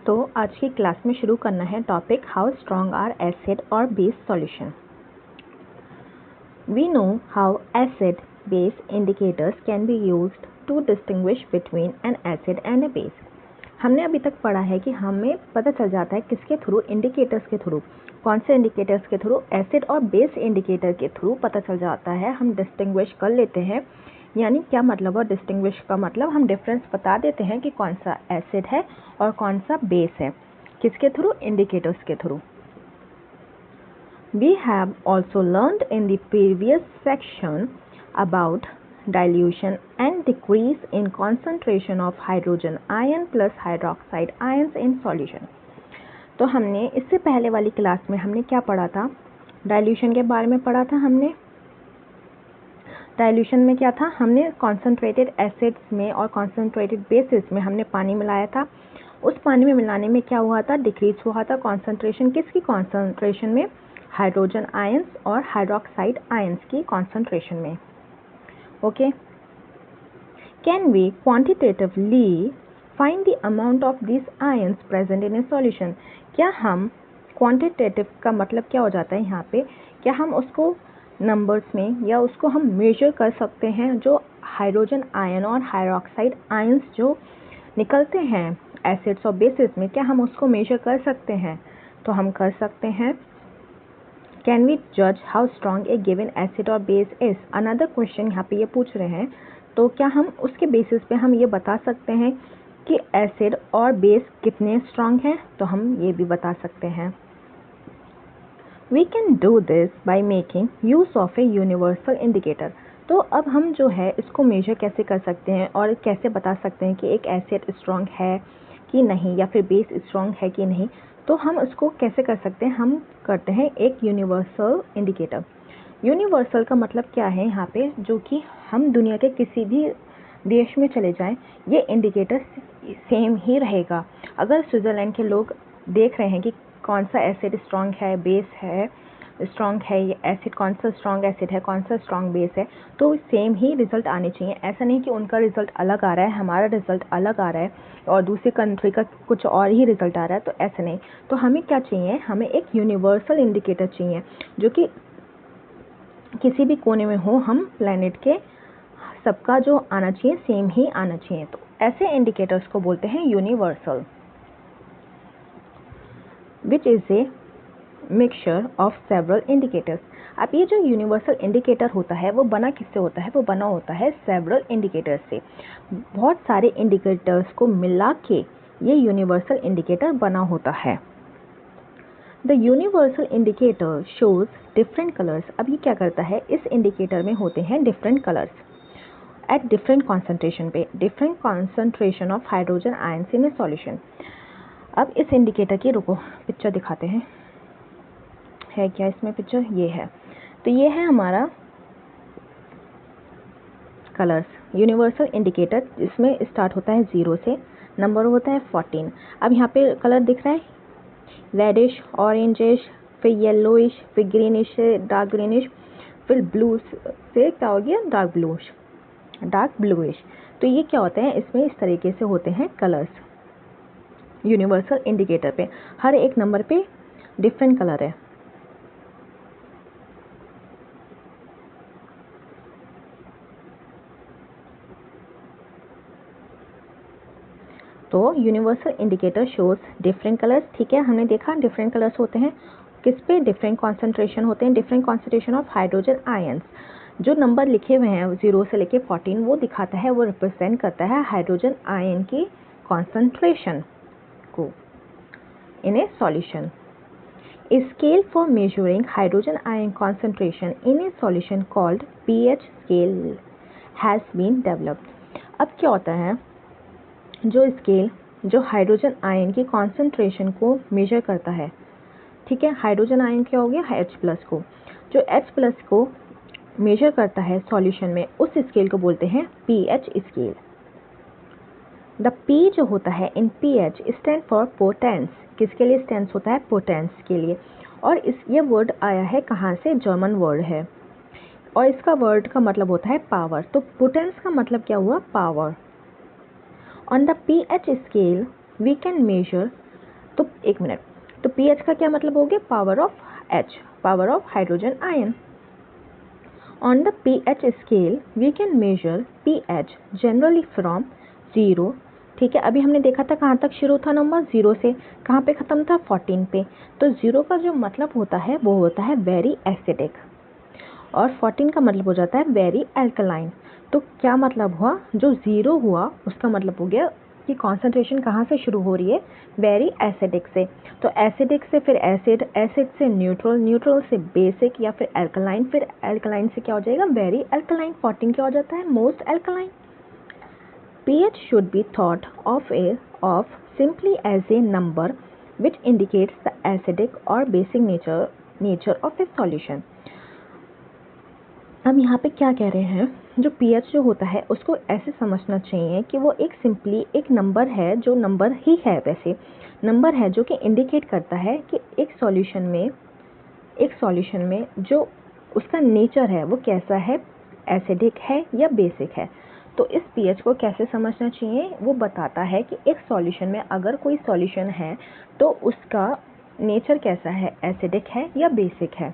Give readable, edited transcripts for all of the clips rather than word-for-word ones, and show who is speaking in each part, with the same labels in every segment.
Speaker 1: तो आज की क्लास में शुरू करना है topic how strong are acid और base solution. We know how acid base indicators can be used to distinguish between an acid and a base. हमने अभी तक पढ़ा है कि हमें पता चल जाता है किसके थ्रू, इंडिकेटर्स के थ्रू। कौन से इंडिकेटर्स के थ्रू? एसिड और बेस इंडिकेटर के थ्रू पता चल जाता है, हम डिस्टिंग्विश कर लेते हैं। यानी क्या मतलब? और डिस्टिंग्विश का मतलब हम डिफरेंस बता देते हैं कि कौन सा एसिड है और कौन सा बेस है। किसके थ्रू? इंडिकेटर्स के through. We have also learned in the previous section about dilution and decrease in concentration of hydrogen ion plus hydroxide ions in solution। तो हमने इससे पहले वाली क्लास में हमने क्या पढ़ा था? डाइल्यूशन के बारे में पढ़ा था हमने। डाइल्यूशन में क्या था? हमने कॉन्सेंट्रेटेड एसिड्स में और कॉन्सेंट्रेटेड बेसिस में हमने पानी मिलाया था। उस पानी में मिलाने में क्या हुआ था? डिक्रीज हुआ था कॉन्सेंट्रेशन। किसकी कॉन्सेंट्रेशन में? हाइड्रोजन आयंस और हाइड्रोक्साइड आयंस की कॉन्सेंट्रेशन में। Okay, can we quantitatively find the amount of this ions present in a solution? क्या हम क्वांटिटेटिव का मतलब क्या हो जाता है यहाँ पे? क्या हम उसको नंबर्स में या उसको हम मेजर कर सकते हैं? जो हाइड्रोजन आयन और हाइड्रोक्साइड आयंस जो निकलते हैं एसिड्स और बेसिस में, क्या हम उसको मेजर कर सकते हैं? तो हम कर सकते हैं। कैन वी जज how strong A given acid और बेस इज? अनदर क्वेश्चन यहाँ पे ये पूछ रहे हैं, तो क्या हम उसके बेसिस पे हम ये बता सकते हैं कि एसिड और बेस कितने स्ट्रॉन्ग हैं? तो हम ये भी बता सकते हैं। We can do this by making use of a universal indicator. तो अब हम जो है इसको मेजर कैसे कर सकते हैं और कैसे बता सकते हैं कि एक एसिड स्ट्रॉन्ग है कि नहीं या फिर बेस स्ट्रॉन्ग है कि नहीं? तो हम उसको कैसे कर सकते हैं? हम करते हैं एक यूनिवर्सल इंडिकेटर। यूनिवर्सल का मतलब क्या है यहाँ पे? जो कि हम दुनिया के किसी भी देश में चले जाएं, ये इंडिकेटर सेम ही रहेगा। अगर स्विट्ज़रलैंड के लोग देख रहे हैं कि कौन सा एसिड स्ट्रॉन्ग है, बेस है स्ट्रॉन्ग है, ये एसिड कौन सा स्ट्रॉन्ग एसिड है, कौन सा स्ट्रॉन्ग बेस है, तो सेम ही रिजल्ट आने चाहिए। ऐसा नहीं कि उनका रिजल्ट अलग आ रहा है, हमारा रिजल्ट अलग आ रहा है और दूसरी कंट्री का कुछ और ही रिजल्ट आ रहा है, तो ऐसा नहीं। तो हमें क्या चाहिए? हमें एक यूनिवर्सल इंडिकेटर चाहिए जो कि किसी भी कोने में हो, हम प्लैनेट के सबका जो आना चाहिए सेम ही आना चाहिए। तो ऐसे इंडिकेटर्स को बोलते हैं universal, which is a mixture of several indicators. अब ये जो यूनिवर्सल इंडिकेटर होता है वो बना किससे होता है? वो बना होता है सेवरल इंडिकेटर्स से। बहुत सारे इंडिकेटर्स को मिला के ये यूनिवर्सल इंडिकेटर बना होता है। The universal indicator shows different colours. अब ये क्या करता है? इस इंडिकेटर में होते हैं different colours at different concentration पे, different concentration of hydrogen ions in a solution. अब इस इंडिकेटर की रुको पिक्चर दिखाते हैं, है क्या इसमें पिक्चर? ये है। तो ये है हमारा कलर्स यूनिवर्सल इंडिकेटर, जिसमें स्टार्ट होता है 0 से, नंबर होता है 14। अब यहाँ पे कलर दिख रहा है रेडिश, ऑरेंजिश, फिर येलोइश, फिर ग्रीनिश से डार्क ग्रीनिश, फिर ब्लू से क्या हो गया? Dark bluish. तो ये क्या होते हैं? इसमें इस तरीके से होते हैं कलर्स यूनिवर्सल इंडिकेटर पे। हर एक नंबर पे डिफरेंट कलर है। तो universal indicator shows different colours. ठीक है, हमने देखा डिफरेंट कलर्स होते हैं किस पे? डिफरेंट कॉन्सेंट्रेशन होते हैं, different concentration of hydrogen ions. जो नंबर लिखे हुए हैं 0 से लेके 14, वो दिखाता है, वो रिप्रेजेंट करता है हाइड्रोजन आयन की कॉन्सेंट्रेशन को in a solution. A scale for measuring hydrogen ion concentration in a solution called pH scale has been developed. अब क्या होता है? जो स्केल जो हाइड्रोजन आयन की कॉन्सेंट्रेशन को मेजर करता है, ठीक है, हाइड्रोजन आयन क्या हो गया? H+ को, जो H+ को मेजर करता है सॉल्यूशन में, उस स्केल को बोलते हैं pH स्केल। द P जो होता है इन pH स्टैंड फॉर पोटेंस। किसके लिए स्टैंड होता है? पोटेंस के लिए। और ये वर्ड आया है कहाँ से? जर्मन वर्ड है और इसका वर्ड का मतलब होता है पावर। तो पोटेंस का मतलब क्या हुआ? Power. On the pH scale we can measure तो एक मिनट, तो pH का क्या मतलब हो गया? Power of H, power of hydrogen ion. On the pH scale we can measure pH generally from 0, ठीक है। अभी हमने देखा था कहाँ तक शुरू था नंबर, 0 से कहाँ पे ख़त्म था? 14 पे। तो 0 का जो मतलब होता है वो होता है वेरी एसिडिक, और 14 का मतलब हो जाता है वेरी एल्कलाइन। तो क्या मतलब हुआ? जो 0 हुआ उसका मतलब हो गया कि कॉन्सेंट्रेशन कहाँ से शुरू हो रही है? वेरी एसिडिक से। तो एसिडिक से फिर एसिड, एसिड से न्यूट्रल, न्यूट्रल से बेसिक या फिर एल्कलाइन, फिर एल्कलाइन से क्या हो जाएगा? Very alkaline. 14 क्या हो जाता है? Most alkaline. pH should be thought of simply as a number which indicates the acidic or basic nature of a solution। अब यहाँ पे क्या कह रहे हैं, जो pH जो होता है उसको ऐसे समझना चाहिए कि वो एक सिंपली एक नंबर है, जो नंबर ही है, वैसे नंबर है जो कि इंडिकेट करता है कि एक सॉल्यूशन में जो उसका नेचर है वो कैसा है, एसिडिक है या बेसिक है। तो इस pH को कैसे समझना चाहिए, वो बताता है कि एक सॉल्यूशन में अगर कोई सॉल्यूशन है तो उसका नेचर कैसा है, एसिडिक है या बेसिक है।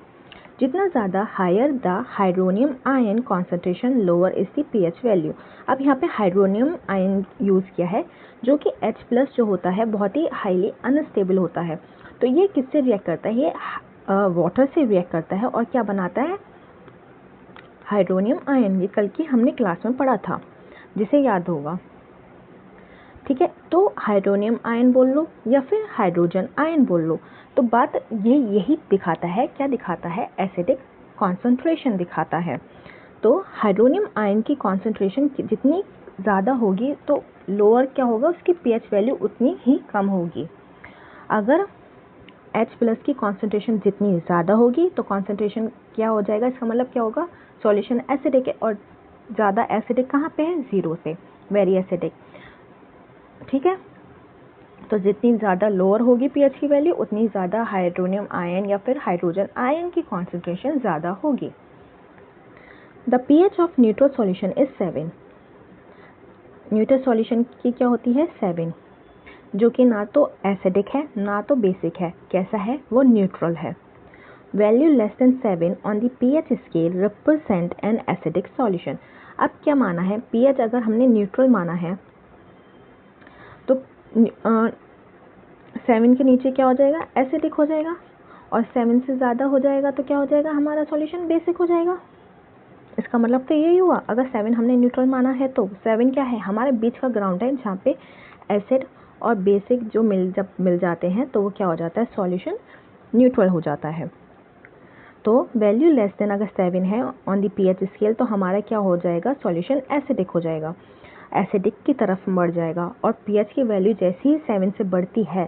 Speaker 1: जितना ज़्यादा higher the hydronium ion concentration lower is the pH value. अब यहाँ पे हाइड्रोनियम आयन यूज़ किया है जो कि H प्लस जो होता है बहुत ही हाईली अनस्टेबल होता है। तो ये किससे रिएक्ट करता है? ये वाटर से रिएक्ट करता है और क्या बनाता है? Hydronium ion. ये कल की हमने क्लास में पढ़ा था, जिसे याद होगा, ठीक है। तो हाइड्रोनियम आयन बोल लो या फिर हाइड्रोजन आयन बोल लो, तो बात ये यही दिखाता है, क्या दिखाता है? एसिडिक कॉन्सेंट्रेशन दिखाता है। तो हाइड्रोनियम आयन की कॉन्सेंट्रेशन जितनी ज़्यादा होगी तो लोअर क्या होगा? उसकी pH वैल्यू उतनी ही कम होगी। अगर H प्लस की कॉन्सेंट्रेशन जितनी ज़्यादा होगी तो कॉन्सेंट्रेशन क्या हो जाएगा? इसका मतलब क्या होगा? सॉल्यूशन एसिडिक है, और ज़्यादा एसिडिक कहाँ पे है? 0 से, वेरी एसिडिक, ठीक है। तो जितनी ज़्यादा लोअर होगी pH की वैल्यू उतनी ज़्यादा हाइड्रोनियम आयन या फिर हाइड्रोजन आयन की कॉन्सेंट्रेशन ज़्यादा होगी। The pH of neutral solution is 7। Neutral solution की क्या होती है? 7, जो कि ना तो एसिडिक है ना तो बेसिक है। कैसा है? वो न्यूट्रल है। Value less than 7 on the pH scale represent an acidic solution. अब क्या माना है? pH अगर हमने न्यूट्रल माना है तो 7 के नीचे क्या हो जाएगा? एसिडिक हो जाएगा, और 7 से ज़्यादा हो जाएगा तो क्या हो जाएगा? हमारा सॉल्यूशन बेसिक हो जाएगा। इसका मतलब तो यही हुआ, अगर 7 हमने न्यूट्रल माना है तो 7 क्या है? हमारे बीच का ग्राउंड है जहाँ पे एसिड और बेसिक जो जब मिल जाते हैं तो वो क्या हो जाता है? सॉल्यूशन न्यूट्रल हो जाता है। तो वैल्यू लेस देन अगर 7 है ऑन द pH स्केल तो हमारा क्या हो जाएगा? सॉल्यूशन एसिडिक हो जाएगा, एसिडिक की तरफ बढ़ जाएगा। और pH की वैल्यू जैसे ही 7 से बढ़ती है,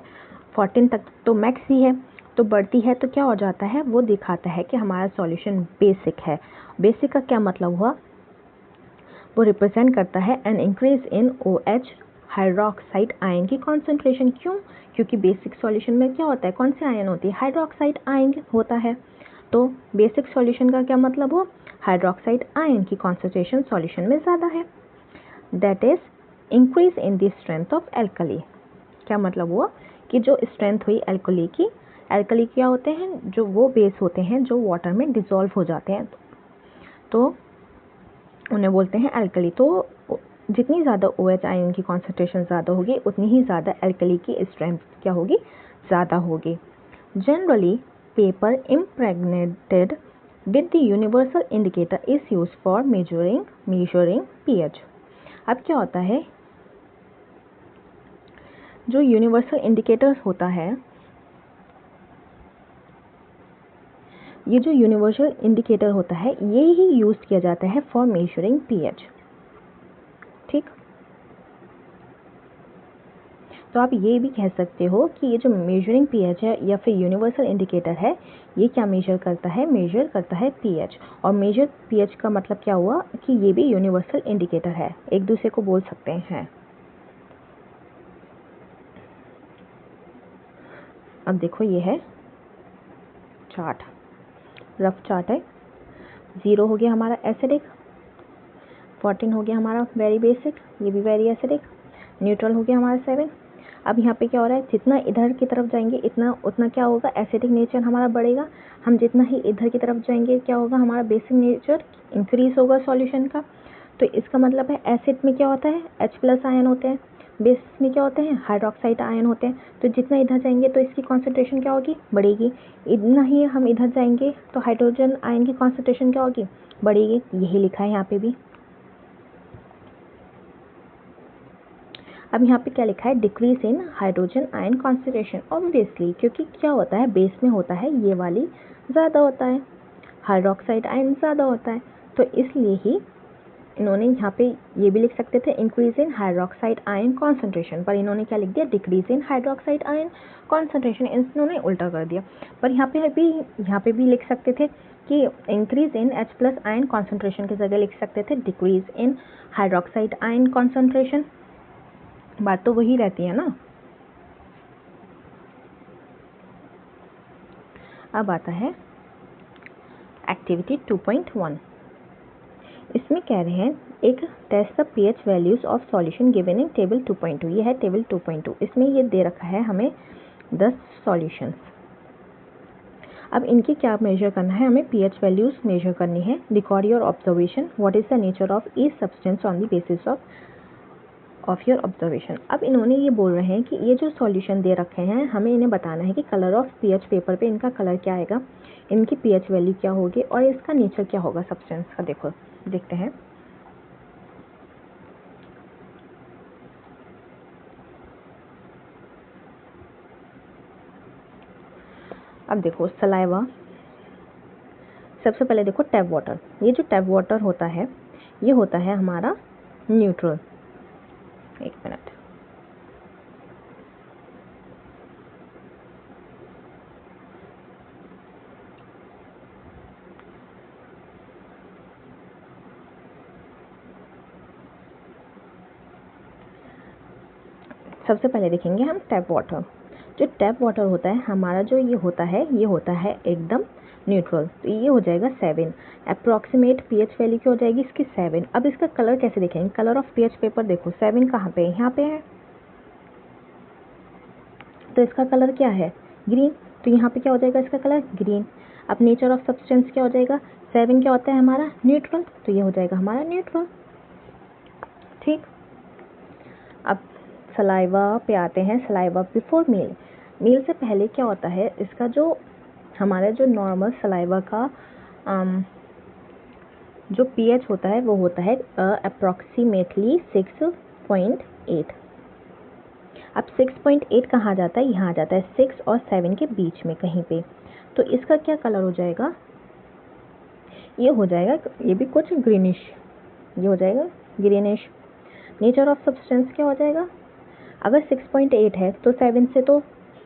Speaker 1: 14 तक तो मैक्स ही है, तो बढ़ती है तो क्या हो जाता है? वो दिखाता है कि हमारा सॉल्यूशन बेसिक है। बेसिक का क्या मतलब हुआ? वो रिप्रेजेंट करता है an increase in OH hydroxide ion की कॉन्सेंट्रेशन। क्यों? क्योंकि बेसिक सॉल्यूशन में क्या होता है? कौन से आयन होती है? हाइड्रोक्साइड आयन होता है। तो बेसिक सॉल्यूशन का क्या मतलब हुआ? हाइड्रोक्साइड आयन की कॉन्सेंट्रेशन सॉल्यूशन में ज़्यादा है। That is increase in the strength of alkali. क्या मतलब हुआ? कि जो स्ट्रेंथ हुई एल्कली की, एल्कली क्या होते हैं? जो वो बेस होते हैं जो वाटर में डिसॉल्व हो जाते हैं, तो उन्हें बोलते हैं एल्कली। तो जितनी ज़्यादा OH आयन की कॉन्सेंट्रेशन ज़्यादा होगी उतनी ही ज़्यादा एल्कली की स्ट्रेंथ क्या होगी? ज़्यादा होगी। Generally paper impregnated with the universal indicator is use for measuring pH। अब क्या होता है? जो यूनिवर्सल इंडिकेटर्स होता है, ये जो यूनिवर्सल इंडिकेटर होता है ये ही यूज किया जाता है फॉर मेजरिंग pH, ठीक। तो आप ये भी कह सकते हो कि ये जो मेजरिंग pH है या फिर यूनिवर्सल इंडिकेटर है, ये क्या मेजर करता है? मेजर करता है pH। और मेजर pH का मतलब क्या हुआ? कि ये भी यूनिवर्सल इंडिकेटर है, एक दूसरे को बोल सकते हैं। अब देखो ये है चार्ट, रफ चार्ट है। 0 हो गया हमारा एसिडिक, 14 हो गया हमारा वेरी बेसिक, ये भी वेरी एसिडिक, न्यूट्रल हो गया हमारा 7। अब यहाँ पे क्या हो रहा है, जितना इधर की तरफ जाएंगे उतना क्या होगा, एसिडिक नेचर हमारा बढ़ेगा। हम जितना ही इधर की तरफ जाएंगे क्या होगा, हमारा बेसिक नेचर इंक्रीज होगा सॉल्यूशन का। तो इसका मतलब है एसिड में क्या होता है, H+ आयन होते हैं, बेस में क्या होते हैं, हाइड्रोक्साइड आयन होते हैं। तो जितना इधर जाएंगे तो इसकी कॉन्सेंट्रेशन क्या होगी, बढ़ेगी। इतना ही हम इधर जाएंगे तो हाइड्रोजन आयन की कॉन्सेंट्रेशन क्या होगी, बढ़ेगी। यही लिखा है यहाँ पे भी। अब यहाँ पे क्या लिखा है, decrease in hydrogen ion concentration. Obviously क्योंकि क्या होता है, बेस में होता है ये वाली ज़्यादा होता है, हाइड्रोक्साइड आयन ज़्यादा होता है। तो इसलिए ही इन्होंने यहाँ पे ये भी लिख सकते थे increase in hydroxide ion concentration, पर इन्होंने क्या लिख दिया, decrease in hydroxide ion concentration. इन्होंने उल्टा कर दिया। पर यहाँ पे भी लिख सकते थे कि increase in H+ ion concentration की जगह लिख सकते थे decrease in hydroxide ion concentration. बात तो वही रहती है ना। अब आता है एक्टिविटी 2.1। इसमें कह रहे हैं एक test the pH values of solution given in table 2.2। ये है टेबल 2.2। इसमें ये दे रखा है हमें 10 सॉल्यूशंस। अब इनकी क्या मेजर करना है, हमें pH वैल्यूज मेजर करनी है। Record your observation, what is the nature of each substance on the basis of your observation. अब इन्होंने ये बोल रहे हैं कि ये जो सॉल्यूशन दे रखे हैं हमें इन्हें बताना है कि कलर ऑफ pH पेपर पे इनका कलर क्या आएगा, इनकी pH वैल्यू क्या होगी और इसका नेचर क्या होगा सब्सटेंस का। देखो देखते हैं। अब देखो सलाइवा, सबसे पहले देखो टैप वाटर। ये जो टैप वाटर होता है ये होता है हमारा न्यूट्रल। एक मिनट, सबसे पहले देखेंगे हम टैप वाटर। जो टैप वाटर होता है हमारा, जो ये होता है एकदम न्यूट्रल। तो ये हो जाएगा 7। अप्रॉक्सीमेट pH वैल्यू क्या हो जाएगी इसकी 7। अब इसका कलर कैसे देखेंगे, कलर ऑफ pH पेपर देखो 7 कहाँ पे है, यहाँ पे है। तो इसका कलर क्या है, ग्रीन। तो यहाँ पे क्या हो जाएगा इसका कलर ग्रीन। अब नेचर ऑफ सब्सटेंस क्या हो जाएगा, 7 क्या होता है हमारा न्यूट्रल, तो ये हो जाएगा हमारा न्यूट्रल। ठीक। अब सलाइवा पे आते हैं। Saliva before meal. मील से पहले क्या होता है, इसका जो हमारा जो नॉर्मल सलाइवा का जो pH होता है वो होता है अप्रॉक्सीमेटली 6.8। अब 6.8 कहाँ आ जाता है, यहाँ आ जाता है 6 और 7 के बीच में कहीं पे। तो इसका क्या कलर हो जाएगा, ये हो जाएगा ये भी कुछ ग्रीनिश, ये हो जाएगा ग्रीनिश। नेचर ऑफ सब्सटेंस क्या हो जाएगा, अगर 6.8 है तो 7 से तो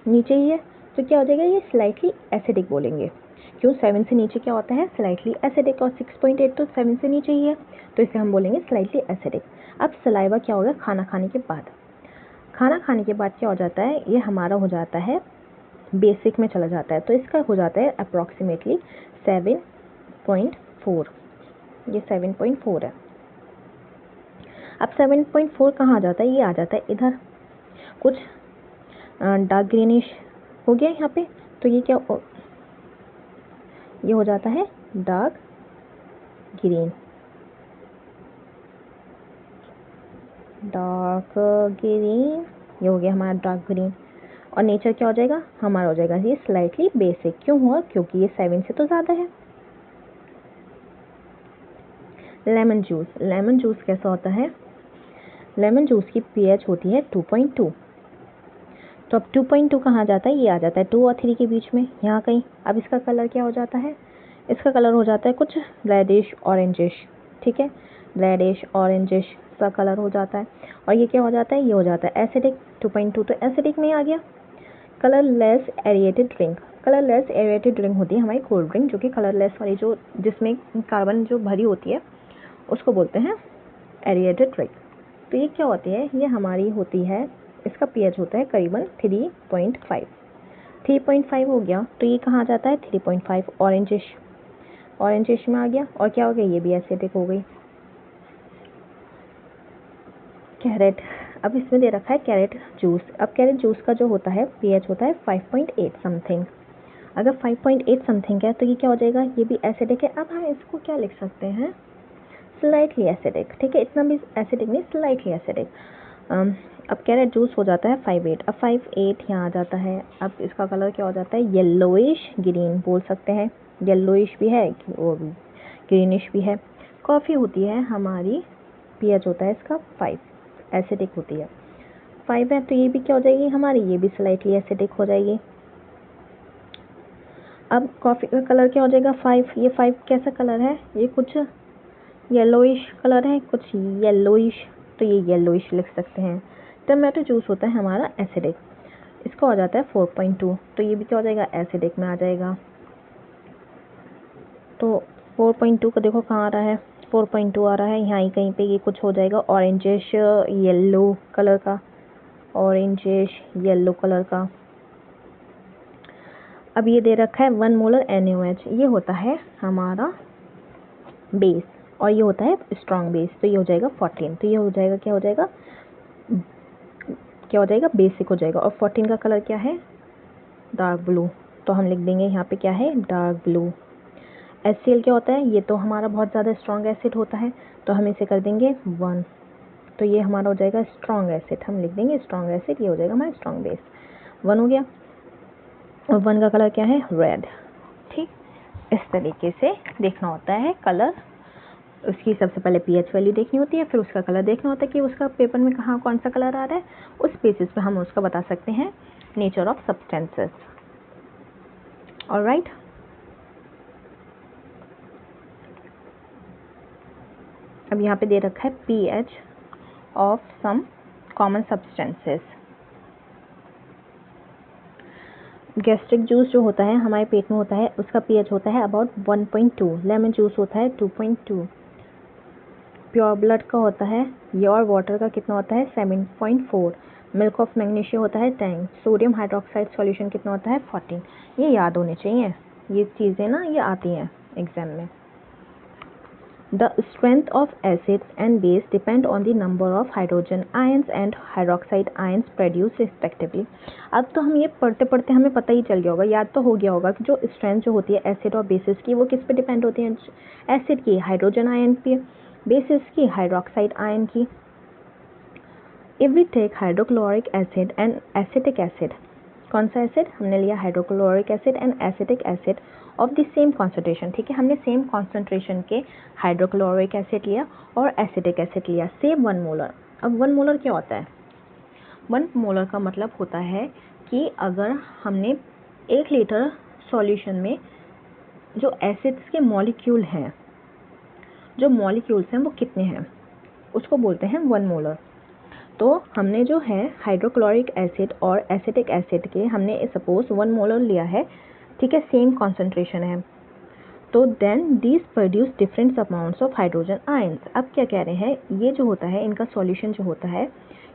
Speaker 1: नीचे ही है, तो क्या हो जाएगा, ये स्लाइटली एसिडिक बोलेंगे। क्यों, 7 से नीचे क्या होता है स्लाइटली एसिडिक, और 6.8 तो 7 से नीचे ही है, तो इसे हम बोलेंगे स्लाइटली एसिडिक। अब सलाइवा क्या होगा, खाना खाने के बाद। खाना खाने के बाद क्या हो जाता है, ये हमारा हो जाता है बेसिक में चला जाता है। तो इसका हो जाता है अप्रॉक्सीमेटली 7.4। ये 7.4 है। अब 7.4 कहाँ आ जाता है, ये आ जाता है इधर कुछ डार्क ग्रीनिश हो गया यहाँ पे। तो ये क्या ये हो जाता है डार्क ग्रीन, डार्क ग्रीन। ये हो गया हमारा डार्क ग्रीन। और नेचर क्या हो जाएगा हमारा, हो जाएगा ये स्लाइटली बेसिक। क्यों हुआ, क्योंकि ये 7 से तो ज़्यादा है। Lemon juice. लेमन जूस कैसा होता है, लेमन जूस की pH होती है 2.2। तो अब 2.2 कहाँ जाता है, ये आ जाता है 2 और 3 के बीच में, यहाँ कहीं। अब इसका कलर क्या हो जाता है, इसका कलर हो जाता है कुछ रेडिश ऑरेंजिश। ठीक है, रेडिश ऑरेंजिश सा कलर हो जाता है। और ये क्या हो जाता है, ये हो जाता है एसिडिक। 2.2 तो एसिडिक में आ गया। Colourless aerated drink. Colourless aerated drink होती है हमारी कोल्ड ड्रिंक, जो कि कलरलेस वाली जो जिसमें कार्बन जो भरी होती है उसको बोलते हैं एरिएटेड ड्रिंक। तो ये क्या होती है, ये हमारी होती है, इसका pH होता है करीबन 3.5। 3.5 हो गया तो ये कहाँ जाता है 3.5 ऑरेंजिश, ऑरेंजिश में आ गया। और क्या हो गया, ये भी एसिडिक हो गई। कैरेट। अब इसमें दे रखा है कैरेट जूस। अब कैरेट जूस का जो होता है pH होता है 5.8 समथिंग। अगर 5.8 समथिंग है तो ये क्या हो जाएगा, ये भी एसिडिक है। अब हम इसको क्या लिख सकते हैं, स्लाइटली एसिडिक। ठीक है, इतना भी एसिडिक नहीं, स्लाइटली एसिडिक। अब कैरेट जूस हो जाता है 5.8। अब 5.8 यहाँ आ जाता है। अब इसका कलर क्या हो जाता है, येलोइश ग्रीन बोल सकते हैं। येलोइश भी है और ग्रीनिश भी है। कॉफ़ी होती है हमारी, pH होता है इसका 5, एसिडिक होती है। 5 है तो ये भी क्या हो जाएगी हमारी, ये भी स्लाइटली एसिडिक हो जाएगी। अब कॉफ़ी का कलर क्या हो जाएगा 5। ये 5 कैसा कलर है, ये कुछ येलोइश कलर है, कुछ येलोइश, तो ये येलोइश लिख सकते हैं। टमाटो जूस होता है हमारा एसिडिक, इसका हो जाता है 4.2, तो ये भी क्या हो जाएगा, एसिडिक में आ जाएगा। तो 4.2 का देखो कहाँ आ रहा है, 4.2 आ रहा है यहाँ ही कहीं पे। ये कुछ हो जाएगा ऑरेंजिश येलो कलर का, ऑरेंजिश येलो कलर का। अब ये दे रखा है 1 मोलर NaOH, ये होता है हमारा बेस और ये होता है स्ट्रॉन्ग बेस, तो ये हो जाएगा 14। तो ये हो जाएगा क्या हो जाएगा, क्या हो जाएगा, बेसिक हो जाएगा। और 14 का कलर क्या है, डार्क ब्लू, तो हम लिख देंगे यहाँ पे क्या है, डार्क ब्लू। HCl क्या होता है, ये तो हमारा बहुत ज़्यादा स्ट्रॉन्ग एसिड होता है, तो हम इसे कर देंगे 1, तो ये हमारा हो जाएगा स्ट्रॉन्ग एसिड। हम लिख देंगे स्ट्रॉन्ग एसिड, ये हो जाएगा हमारा स्ट्रॉन्ग बेस। 1 हो गया। और 1 का कलर क्या है, रेड। ठीक, इस तरीके से देखना होता है कलर। उसकी सबसे पहले pH वैल्यू देखनी होती है, फिर उसका कलर देखना होता है कि उसका पेपर में कहाँ कौन सा कलर आ रहा है। उस बेसिस पे हम उसका बता सकते हैं नेचर ऑफ सब्सटेंसेस। ऑलराइट, अब यहाँ पे दे रखा है pH of some common substances. Gastric juice जो होता है हमारे पेट में होता है, उसका pH होता है अबाउट 1.2। लेमन जूस होता है 2.2। प्योर ब्लड का होता है, योर वाटर का कितना होता है 7.4। मिल्क ऑफ मैग्नीशिया होता है 10। सोडियम हाइड्रोक्साइड सॉल्यूशन कितना होता है 14। ये याद होने चाहिए, ये चीज़ें ना ये आती हैं एग्जाम में। The strength of acids and base depend on the number of hydrogen ions and hydroxide ions produced respectively। अब तो हम ये पढ़ते पढ़ते हमें पता ही चल गया होगा, याद तो हो गया होगा कि जो स्ट्रेंथ जो होती है एसिड और बेसिस की, वो किस पे डिपेंड होती है, एसिड की हाइड्रोजन आयन पे, बेसिस की हाइड्रोक्साइड आयन की। If we take hydrochloric acid and acetic acid, कौन सा एसिड हमने लिया, hydrochloric acid and acetic acid of the same concentration. ठीक है, हमने सेम कॉन्सेंट्रेशन के हाइड्रोक्लोरिक एसिड लिया और एसिटिक एसिड लिया, सेम 1 मोलर। अब 1 मोलर क्या होता है, 1 मोलर का मतलब होता है कि अगर हमने 1 लीटर सॉल्यूशन में जो एसिड्स के मॉलिक्यूल हैं, जो मॉलिक्यूल्स हैं वो कितने हैं, उसको बोलते हैं 1 मोलर। तो हमने जो है हाइड्रोक्लोरिक एसिड और एसिटिक एसिड के हमने सपोज 1 मोलर लिया है, ठीक है, सेम कॉन्सेंट्रेशन है, तो then these produce different amounts of hydrogen ions. अब क्या कह रहे हैं, ये जो होता है इनका सॉल्यूशन जो होता है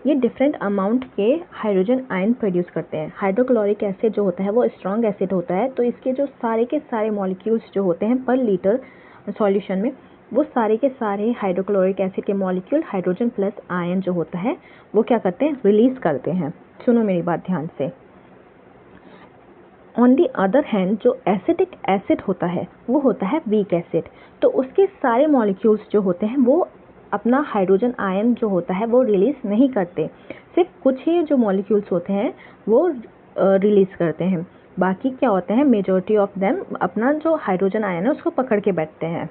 Speaker 1: ये डिफरेंट अमाउंट के हाइड्रोजन आयन प्रोड्यूस करते हैं। हाइड्रोक्लोरिक एसिड जो होता है वो स्ट्रॉन्ग एसिड होता है, तो इसके जो सारे के सारे मॉलिक्यूल्स जो होते हैं पर लीटर सॉल्यूशन में, वो सारे के सारे हाइड्रोक्लोरिक एसिड के मॉलिक्यूल हाइड्रोजन प्लस आयन जो होता है वो क्या करते हैं, रिलीज करते हैं। सुनो मेरी बात ध्यान से। ऑन दी अदर हैंड जो एसिटिक एसिड होता है वो होता है वीक एसिड, तो उसके सारे मॉलिक्यूल्स जो होते हैं वो अपना हाइड्रोजन आयन जो होता है वो रिलीज नहीं करते, सिर्फ कुछ ही जो मॉलिक्यूल्स होते हैं वो रिलीज करते हैं। बाकी क्या होते हैं, मेजॉरिटी ऑफ देम अपना जो हाइड्रोजन आयन है उसको पकड़ के बैठते हैं।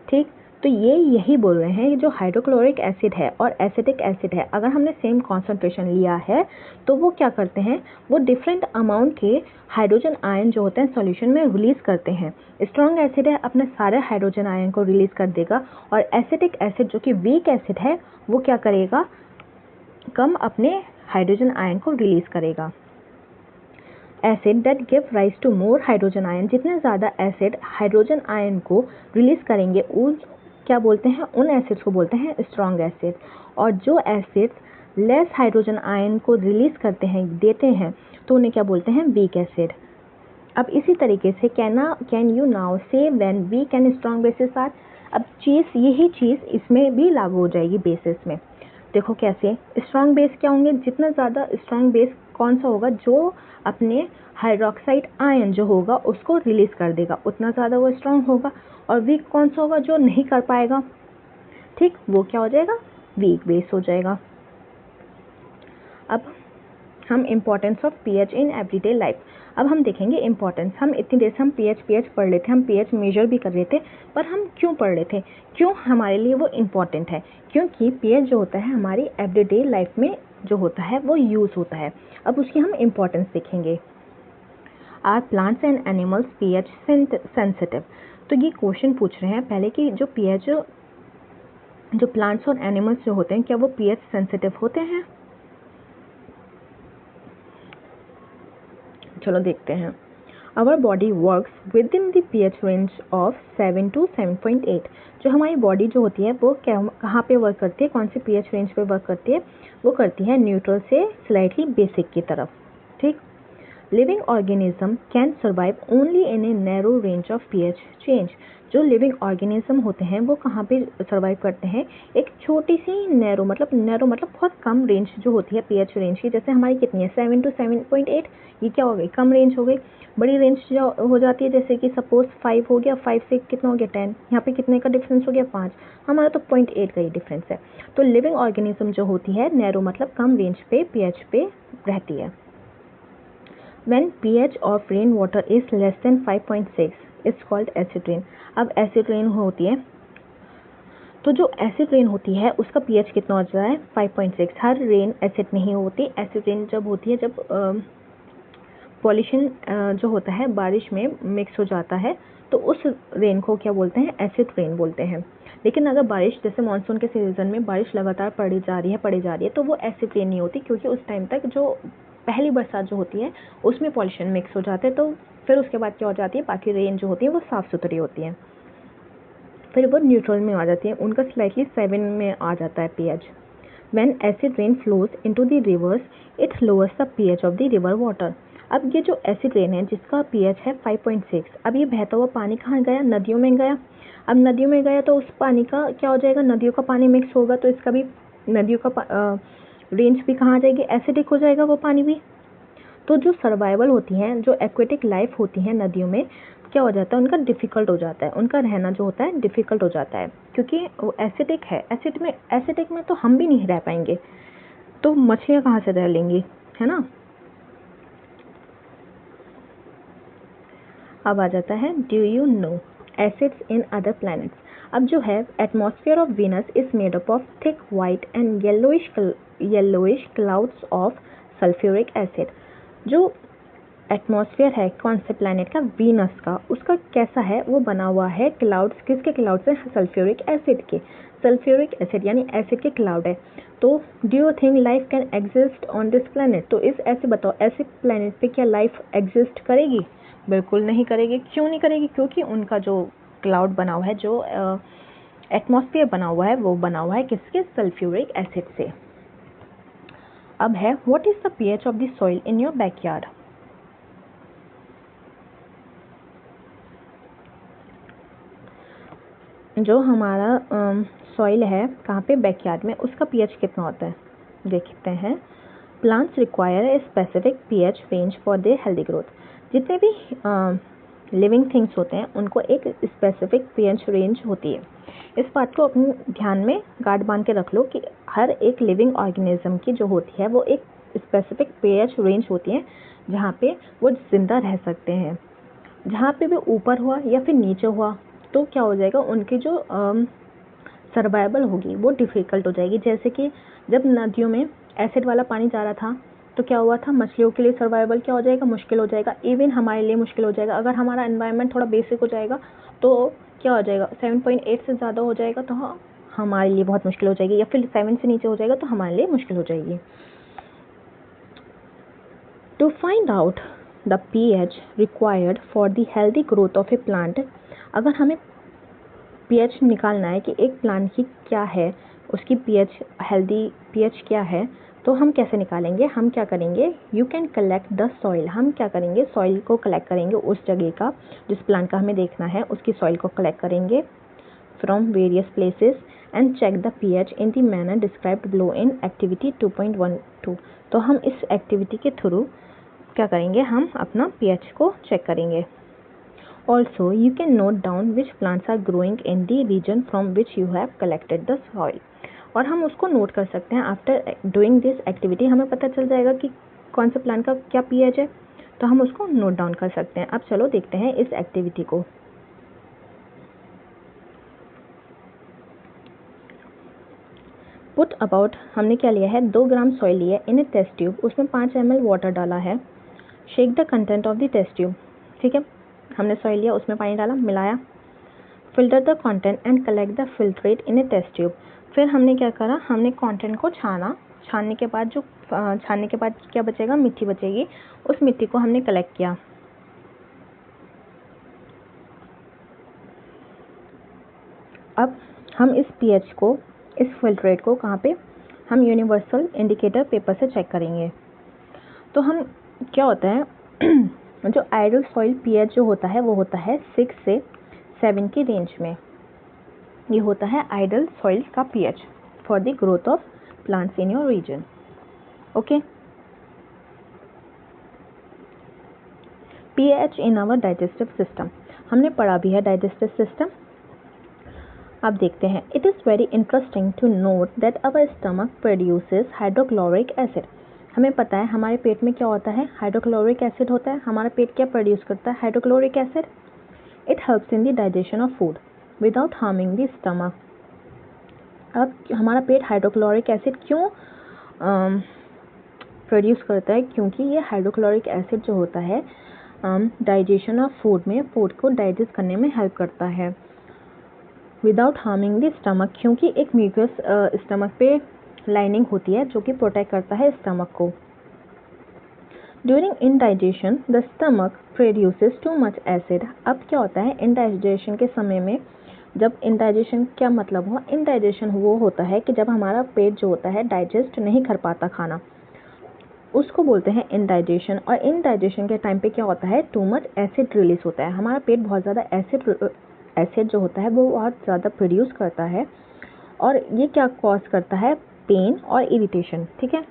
Speaker 1: ठीक, तो ये यही बोल रहे हैं, ये जो हाइड्रोक्लोरिक एसिड है और एसिटिक एसिड है, अगर हमने सेम कॉन्सेंट्रेशन लिया है तो वो क्या करते हैं, वो डिफरेंट अमाउंट के हाइड्रोजन आयन जो होते हैं सॉल्यूशन में रिलीज करते हैं। स्ट्रॉन्ग एसिड है अपने सारे हाइड्रोजन आयन को रिलीज कर देगा, और एसिटिक एसिड जो कि वीक एसिड है वो क्या करेगा, कम अपने हाइड्रोजन आयन को रिलीज करेगा। Acid that give rise to more hydrogen ion, जितने ज़्यादा एसिड हाइड्रोजन आयन को रिलीज करेंगे उस क्या बोलते हैं, उन एसिड्स को बोलते हैं स्ट्रॉन्ग एसिड। और जो एसिड्स लेस हाइड्रोजन आयन को रिलीज करते हैं, देते हैं, तो उन्हें क्या बोलते हैं, वीक एसिड। अब इसी तरीके से can you now say when weak and strong bases are, अब यही चीज़ इसमें भी लागू हो जाएगी बेसिस में। देखो कैसे, स्ट्रॉन्ग बेस क्या होंगे, जितना ज़्यादा स्ट्रॉन्ग बेस कौन सा होगा, जो अपने हाइड्रोक्साइड आयन जो होगा उसको रिलीज कर देगा, उतना ज़्यादा वो स्ट्रॉन्ग होगा। और वीक कौन सा होगा, जो नहीं कर पाएगा, ठीक, वो क्या हो जाएगा, वीक बेस हो जाएगा। अब हम importance of pH in everyday life, अब हम देखेंगे इम्पोर्टेंस। हम इतनी देर से हम पीएच पढ़ रहे थे, हम पीएच मेजर भी कर रहे थे, पर हम क्यों पढ़ रहे थे, क्यों हमारे लिए वो इम्पोर्टेंट है, क्योंकि पीएच जो होता है हमारी एवरीडे लाइफ में जो होता है वो यूज़ होता है। अब उसकी हम इम्पोर्टेंस देखेंगे। Are plants and animals pH sensitive, तो ये क्वेश्चन पूछ रहे हैं पहले कि जो पीएच, जो प्लांट्स और एनिमल्स जो होते हैं क्या वो पीएच सेंसिटिव होते हैं। चलो देखते हैं। Our body works within the pH range of 7 to 7.8, जो हमारी बॉडी जो होती है वो कहाँ पे वर्क करती है, कौन सी पीएच रेंज पे वर्क करती है, वो करती है न्यूट्रल से स्लाइटली बेसिक की तरफ, ठीक। Living organism can survive only in a narrow range of pH change, जो लिविंग ऑर्गेनिज्म होते हैं वो कहाँ पे सर्वाइव करते हैं, एक छोटी सी नैरो मतलब बहुत कम रेंज जो होती है पीएच रेंज की, जैसे हमारी कितनी है 7 to 7.8, ये क्या हो गई, कम रेंज हो गई। बड़ी रेंज जो हो जाती है जैसे कि सपोज 5 हो गया, 5 से कितना हो गया 10, यहाँ पे कितने का डिफरेंस हो गया 5, हमारा तो 0.8 का ही डिफरेंस है। तो लिविंग ऑर्गेनिज्म जो होती है नैरो मतलब कम रेंज पे पीएच पे रहती है। When pH of rainwater is less than 5.6, it's called acid rain. अब एसिड रेन होती है, तो जो एसिड रेन होती है उसका पीएच कितना हो जाता है 5.6। हर रेन एसिड नहीं होती, एसिड रेन जब होती है जब पॉल्यूशन जो होता है बारिश में मिक्स हो जाता है, तो उस रेन को क्या बोलते हैं, एसिड रेन बोलते हैं। लेकिन अगर बारिश जैसे मानसून के सीजन में बारिश लगातार पड़ी जा रही है तो वो एसिड रेन नहीं होती, क्योंकि उस टाइम तक जो पहली बरसात जो होती है उसमें पॉल्यूशन मिक्स हो जाते हैं, तो फिर उसके बाद क्या हो जाती है, बाकी रेन जो होती है वो साफ़ सुथरी होती है, फिर वो न्यूट्रल में आ जाती है, उनका स्लाइटली 7 में आ जाता है pH. When acid rain flows into the rivers, it lowers the pH of the river water. अब ये जो एसिड रेन है जिसका पीएच है 5.6, अब ये बहता हुआ पानी कहाँ गया, नदियों में गया। अब नदियों में गया तो उस पानी का क्या हो जाएगा, नदियों का पानी मिक्स होगा तो इसका भी नदियों का रेंज भी कहाँ आ जाएगी, एसिडिक हो जाएगा वो पानी भी। तो जो सर्वाइवल होती हैं, जो एक्वेटिक लाइफ होती है नदियों में, क्या हो जाता है, उनका डिफ़िकल्ट हो जाता है, उनका रहना जो होता है डिफ़िकल्ट हो जाता है, क्योंकि वो एसिडिक है। एसिडिक में तो हम भी नहीं रह पाएंगे, तो मछलियाँ कहाँ से रह लेंगी, है ना। अब आ जाता है do you know acids in other planets. अब जो है atmosphere of Venus is made up of thick white and yellowish clouds of sulphuric acid. जो एटमॉस्फेयर है कौन से प्लैनेट का, वीनस का, उसका कैसा है, वो बना हुआ है क्लाउड्स, किसके क्लाउड्स है, सल्फ्यूरिक एसिड के। सल्फ्यूरिक एसिड यानी एसिड के क्लाउड है। तो do you think life can exist on this planet, तो इस ऐसे बताओ ऐसे प्लैनेट पे क्या लाइफ एग्जिस्ट करेगी, बिल्कुल नहीं करेगी। क्यों नहीं करेगी, क्योंकि उनका जो क्लाउड बना हुआ है, जो एटमॉस्फेयर बना हुआ है, वो बना हुआ है किसके, सल्फ्यूरिक एसिड से। अब है what is the pH of the soil in your backyard. जो हमारा सॉइल है कहाँ पे, बैकयार्ड में, उसका पीएच कितना होता है देखते हैं। Plants require a specific pH range for their healthy growth. जितने भी लिविंग थिंग्स होते हैं उनको एक स्पेसिफिक पीएच रेंज होती है। इस बात को अपने ध्यान में गांठ बांध के रख लो कि हर एक लिविंग ऑर्गेनिज्म की जो होती है वो एक स्पेसिफिक पीएच रेंज होती है जहाँ पे वो जिंदा रह सकते हैं। जहाँ पे भी ऊपर हुआ या फिर नीचे हुआ तो क्या हो जाएगा, उनकी जो सर्वाइवल होगी वो डिफ़िकल्ट हो जाएगी। जैसे कि जब नदियों में एसिड वाला पानी जा रहा था तो क्या हुआ था, मछलियों के लिए सर्वाइवल क्या हो जाएगा, मुश्किल हो जाएगा। इवन हमारे लिए मुश्किल हो जाएगा। अगर हमारा एनवायरनमेंट थोड़ा बेसिक हो जाएगा तो क्या हो जाएगा, 7.8 से ज़्यादा हो जाएगा तो हाँ हमारे लिए बहुत मुश्किल हो जाएगी, या फिर 7 से नीचे हो जाएगा तो हमारे लिए मुश्किल हो जाएगी। To find out the pH required for the healthy growth of a plant, अगर हमें pH निकालना है कि एक प्लांट की क्या है, उसकी pH हेल्दी pH क्या है, तो हम कैसे निकालेंगे, हम क्या करेंगे, you can collect the soil. हम क्या करेंगे, सॉइल को कलेक्ट करेंगे, उस जगह का जिस प्लांट का हमें देखना है उसकी सॉइल को कलेक्ट करेंगे from various places and check the pH in the manner described below in activity 2.12। तो हम इस एक्टिविटी के थ्रू क्या करेंगे, हम अपना pH को चेक करेंगे। Also you can note down which plants are growing in the region from which you have collected the soil. और हम उसको नोट कर सकते हैं। आफ्टर डूइंग दिस एक्टिविटी हमें पता चल जाएगा कि कौन से प्लांट का क्या pH है, तो हम उसको नोट डाउन कर सकते हैं। अब चलो देखते हैं इस एक्टिविटी को। पुट अबाउट, हमने क्या लिया है, 2 ग्राम सॉइल लिया इन ए टेस्ट ट्यूब, उसमें 5 ml वाटर डाला है। Shake the content of the test tube, ठीक है, हमने सॉइल लिया, उसमें पानी डाला, मिलाया। Filter the content and collect the filtrate in a test tube. फिर हमने क्या करा, हमने कंटेंट को छाना, छानने के बाद क्या बचेगा, मिट्टी बचेगी, उस मिट्टी को हमने कलेक्ट किया। अब हम इस pH को, इस फिल्ट्रेट को कहाँ पे, हम यूनिवर्सल इंडिकेटर पेपर से चेक करेंगे। तो हम क्या होता है जो आइडियल सॉइल pH जो होता है वो होता है 6 से 7 की रेंज में। ये होता है आइडियल सॉइल का pH for the growth of plants in your region. Okay, pH in our digestive system, हमने पढ़ा भी है डाइजेस्टिव सिस्टम। अब देखते हैं। It is very interesting to note that our stomach produces hydrochloric acid. हमें पता है हमारे पेट में क्या होता है, हाइड्रोक्लोरिक एसिड होता है। हमारा पेट क्या प्रोड्यूस करता है, hydrochloric acid. It helps in the digestion of food without harming the stomach. अब हमारा पेट हाइड्रोक्लोरिक एसिड क्यों प्रोड्यूस करता है, क्योंकि ये हाइड्रोक्लोरिक एसिड जो होता है डाइजेशन ऑफ फूड में, फूड को डाइजेस्ट करने में हेल्प करता है। विदाउट हार्मिंग द स्टमक, क्योंकि एक म्यूकस स्टमक पे लाइनिंग होती है जो कि प्रोटेक्ट करता है स्टमक को। During indigestion the stomach produces too much acid. अब क्या होता है इनडाइजेशन के समय में, जब इनडाइजेशन क्या मतलब हुआ, इनडाइजेशन वो होता है कि जब हमारा पेट जो होता है डाइजेस्ट नहीं कर पाता खाना, उसको बोलते हैं इनडाइजेशन। और इनडाइजेशन के टाइम पे क्या होता है, टू मच एसिड रिलीज होता है। हमारा पेट बहुत ज़्यादा एसिड जो होता है वो बहुत ज़्यादा प्रोड्यूस करता है, और ये क्या कॉज करता है, पेन और इरिटेशन, ठीक है।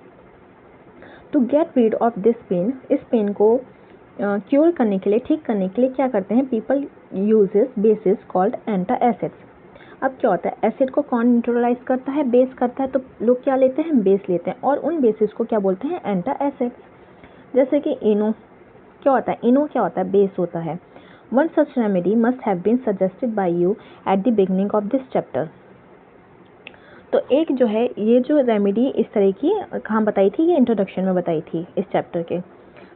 Speaker 1: To get rid of this pain, इस पेन को क्योर करने के लिए, ठीक करने के लिए क्या करते हैं, people uses basis called antacids. अब क्या होता है, एसिड को कौन न्यूट्रलाइज करता है, बेस करता है, तो लोग क्या लेते हैं, बेस लेते हैं, और उन बेसिस को क्या बोलते हैं, एंटासिड्स। जैसे कि इनो क्या होता है, इनो क्या होता है, बेस होता है। One such remedy must have been suggested by you at the beginning of this chapter. तो एक जो है ये जो रेमेडी इस तरह की कहाँ बताई थी, ये इंट्रोडक्शन में बताई थी इस चैप्टर के।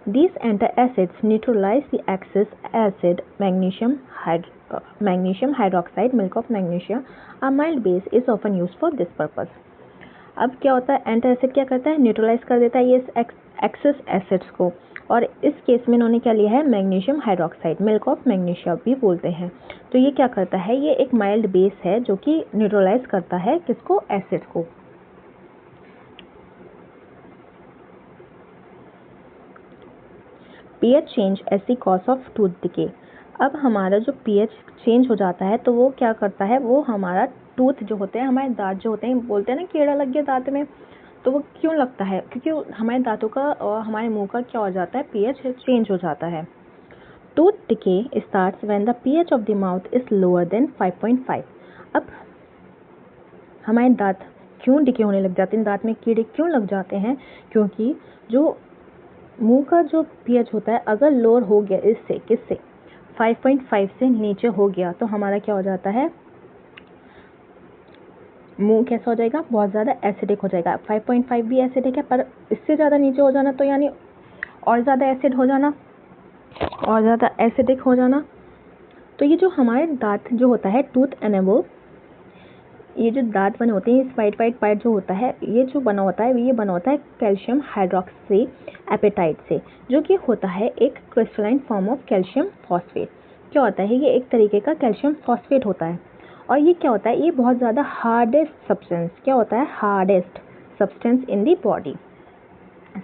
Speaker 1: These antacids neutralize the excess acid magnesium hydroxide, milk of magnesia, a mild base is often used for this purpose. अब क्या होता है, एंटासिड क्या करता है, न्यूट्रलाइज कर देता है ये एक्सेस एसिड्स को, और इस केस में इन्होंने क्या लिया है, magnesium hydroxide, milk of magnesia भी बोलते हैं। तो ये क्या करता है, ये एक माइल्ड बेस है जो कि न्यूट्रलाइज करता है किसको, एसिड को। PH change as the cause of tooth decay. अब हमारा जो पीएच चेंज हो जाता है तो वो क्या करता है, वो हमारा टूथ जो होते हैं, हमारे दांत जो होते हैं, बोलते हैं ना कीड़ा लग गया दांत में, तो वो क्यों लगता है, क्योंकि हमारे दांतों का और हमारे मुंह का क्या हो जाता है, पीएच चेंज हो जाता है। Tooth decay starts when the pH of the mouth is lower than 5.5। अब हमारे दांत क्यों डिके होने लग जाते हैं, दांत में कीड़े क्यों लग जाते हैं, क्योंकि जो मुंह का जो पीएच होता है अगर लोअर हो गया इससे, किससे, 5.5 से नीचे हो गया, तो हमारा क्या हो जाता है, मुंह कैसा हो जाएगा, बहुत ज़्यादा एसिडिक हो जाएगा। 5.5 भी एसिडिक है, पर इससे ज़्यादा नीचे हो जाना तो यानी और ज़्यादा एसिड हो जाना, और ज़्यादा एसिडिक हो जाना। तो ये जो हमारे दांत जो होता है, टूथ एनेमल, ये जो दांत बने होते हैं, इस वाइट पार्ट जो होता है, ये जो बना होता है, ये बना होता है कैल्शियम हाइड्रोक्सी एपेटाइट से, जो कि होता है एक crystalline form of calcium phosphate. क्या होता है, ये एक तरीके का कैल्शियम फॉस्फेट होता है, और ये क्या होता है, ये बहुत ज़्यादा हार्डेस्ट सब्सटेंस, क्या होता है, hardest substance in the body.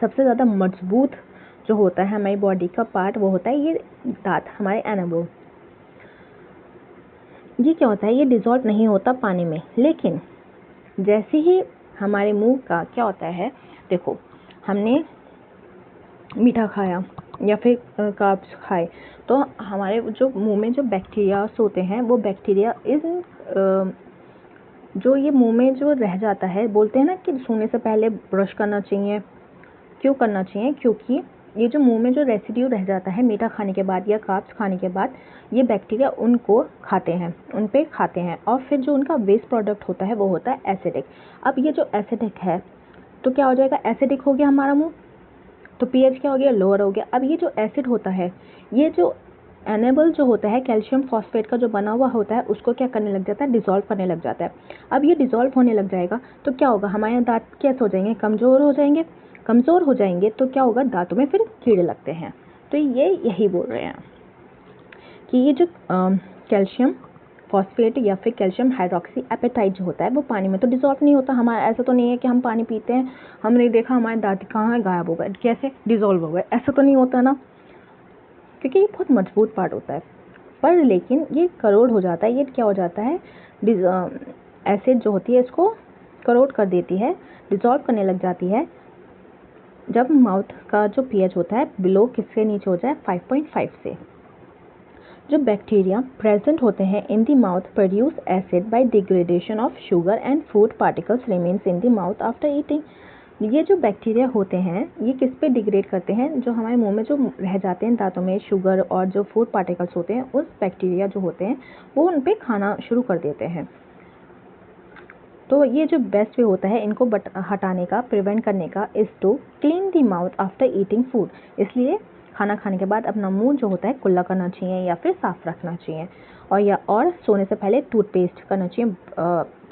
Speaker 1: सबसे ज़्यादा मजबूत जो होता है हमारी बॉडी का पार्ट, वो होता है ये दांत, हमारे एनेमल। ये क्या होता है, ये डिज़ोल्व नहीं होता पानी में, लेकिन जैसे ही हमारे मुंह का क्या होता है, देखो हमने मीठा खाया या फिर कार्ब्स खाए, तो हमारे जो मुंह में जो बैक्टीरियाज होते हैं वो बैक्टीरिया जो ये मुंह में जो रह जाता है, बोलते हैं ना कि सोने से पहले ब्रश करना चाहिए। क्यों करना चाहिए? क्योंकि ये जो मुंह में जो रेसिड्यू रह जाता है मीठा खाने के बाद या कार्ब्स खाने के बाद, ये बैक्टीरिया उनको खाते हैं, उन पे खाते हैं, और फिर जो उनका वेस्ट प्रोडक्ट होता है वो होता है एसिडिक। अब ये जो एसिडिक है तो क्या हो जाएगा, एसिडिक हो गया हमारा मुंह, तो पीएच क्या हो गया, लोअर हो गया। अब ये जो एसिड होता है, ये जो एनेबल जो होता है कैल्शियम फॉस्फेट का जो बना हुआ होता है, उसको क्या करने लग जाता है, डिसॉल्व करने लग जाता है। अब ये डिसॉल्व होने लग जाएगा तो क्या होगा, हमारे दांत कैसे हो जाएंगे, कमज़ोर हो जाएंगे। कमज़ोर हो जाएंगे तो क्या होगा, दांतों में फिर कीड़े लगते हैं। तो ये यही बोल रहे हैं कि ये जो कैल्शियम फॉस्फेट या फिर कैल्शियम हाइड्रोक्सी एपेटाइट जो होता है वो पानी में तो डिसॉल्व नहीं होता। हमारा ऐसा तो नहीं है कि हम पानी पीते हैं, हमने देखा हमारे दांत कहाँ है, गायब हो गए, कैसे डिसॉल्व हो गए, ऐसा तो नहीं होता ना, क्योंकि ये बहुत मजबूत पार्ट होता है। पर लेकिन ये करोड हो जाता है, ये क्या हो जाता है, एसिड जो होती है इसको करोड कर देती है, डिसॉल्व करने लग जाती है जब माउथ का जो पीएच होता है बिलो किसके नीचे हो जाए, 5.5 से। जो बैक्टीरिया प्रेजेंट होते हैं in the mouth produce acid by degradation of sugar and food particles remains in the mouth after eating. ये जो बैक्टीरिया होते हैं ये किस पे डिग्रेड करते हैं, जो हमारे मुंह में जो रह जाते हैं दांतों में शुगर और जो फूड पार्टिकल्स होते हैं, उस बैक्टीरिया जो होते हैं वो उन पे खाना शुरू कर देते हैं। तो ये जो बेस्ट वे होता है इनको हटाने का, प्रिवेंट करने का, is to clean the mouth after eating food. इसलिए खाना खाने के बाद अपना मुंह जो होता है कुल्ला करना चाहिए या फिर साफ रखना चाहिए, और सोने से पहले टूथपेस्ट करना चाहिए,